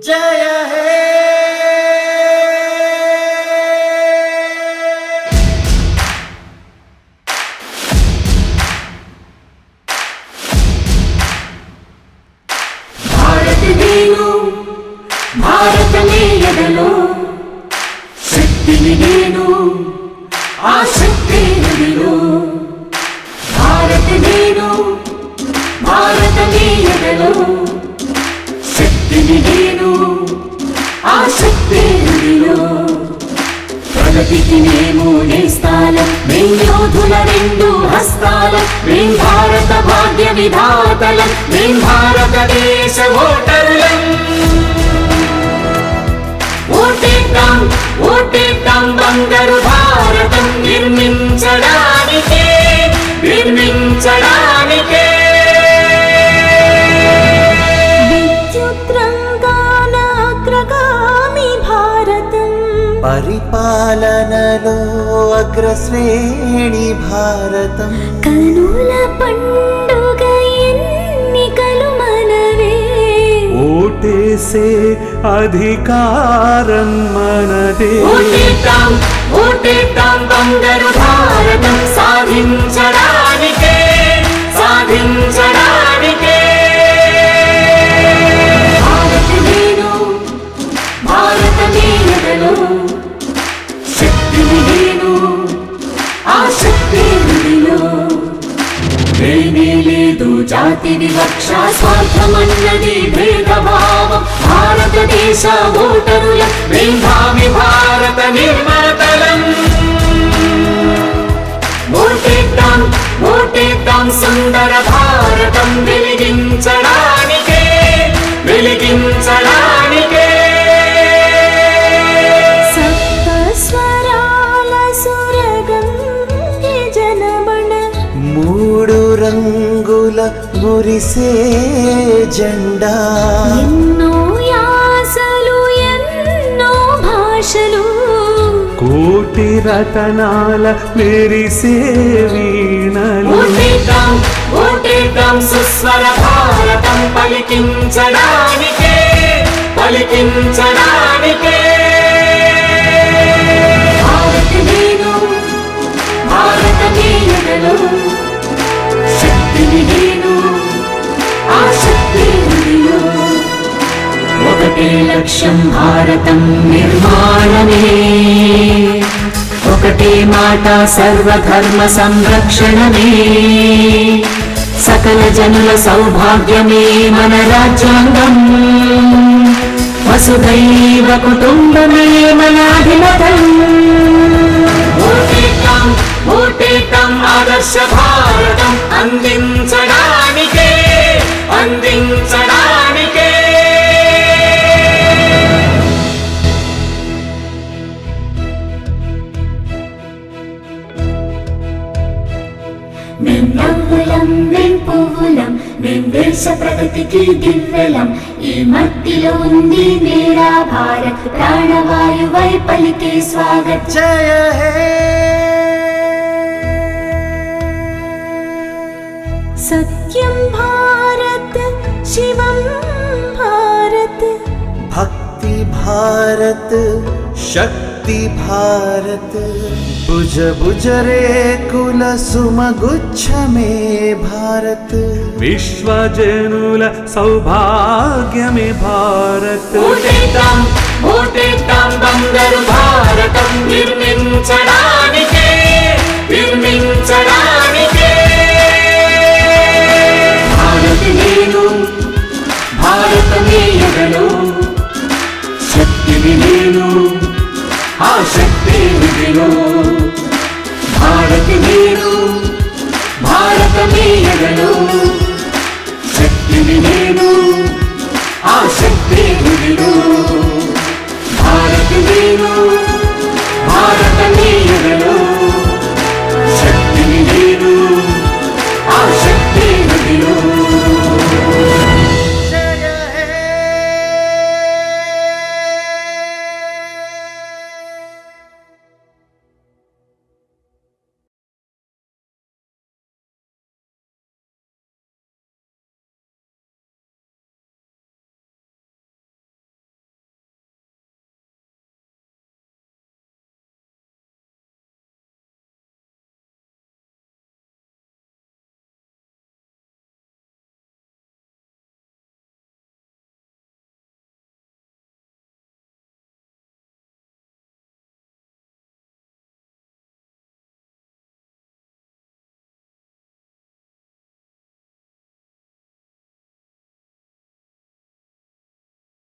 जय हे भारत नेनु भारत नेयदलो शक्तिनि नेनु आ शक्ति नदिलो भारत नेनु भारत नेयदलो शक्तिनि नेनु आ शक्ति नदिलो प्रगतिకి మేము నేస్తాలం మేం యోధుల రెండు హస్తాలం మేం భారత భాగ్య విధాతలం మేం భారతదేశ ఓటరులం ఓటేద్దాం ఓటేద్దాం బంగారు భారతం నిర్మించడానికే నిర్మించడానికే పరిపాలనలో అగ్రశ్రేణి భారతం కనుల పండుగ ఎన్నికలు మనవే ఓటేసే అధికారం మనదే ఓటేద్దాం ఓటేద్దాం బంగారు భారతం సాధించడానికే సాధించడానికే భారత నేను భారత నేయదలో శక్తిని నేను ఆ శక్తి నదిలో లేనే లేదు జాతి వివక్ష స్వార్థమన్నది భేదభావం భారతదేశ ఓటరుల మేధావి భారత నిర్మాతలం ఓటేద్దాం ఓటేద్దాం సుందర భారతం వెలిగించడానికే వెలిగించడానికే మూడు రంగుల మురిసే జెండా ఎన్నో యాసలు ఎన్నో భాషలు కోటి రతనాల మెరిసే వీణలు ఓటేద్దాం ఓటేద్దాం సుస్వర భారతం పలికించడానికే పలికించడానికే భారత నేను భారత నేయదలో శక్తిని నేను ఆ శక్తి నదిలో ఒకటే లక్ష్యం భారతం నిర్మాణమే ఒకటే మాట సర్వధర్మ సంరక్షణమే సకల జనుల సౌభాగ్యమే మన రాజ్యాంగం వసుధైవ కుటుంబమే మన అధిమతం ఓటేద్దాం ఓటేద్దాం ఆదర్శ భారతం అందించడానికే అందించడానికే మేం నవ్వులం మేం పువ్వులం మేం దేశ ప్రగతికి దివ్వెలం ఈ మట్టిలో ఉంది మేరా భారత్ ప్రాణవాయువై పలికే స్వాగత్ జయ హే సత్యం భారత్ శివం భారత్ భక్తి భారత్ శక్తి భారత్ భుజ భుజ రేకుల సుమగుచ్చమే భారత్ విశ్వజనుల సౌభాగ్యమే భారత్ ఓటేద్దాం ఓటేద్దాం బంగారు భారతం నిర్మించడానికే నిర్మించడానికే భారత నేను భారత నేయదలో శక్తిని నేను ఆ శక్తి నదిలో భారత నేను భారత నేయదలో శక్తిని నేను ఆ శక్తి నదిలో భారత నేను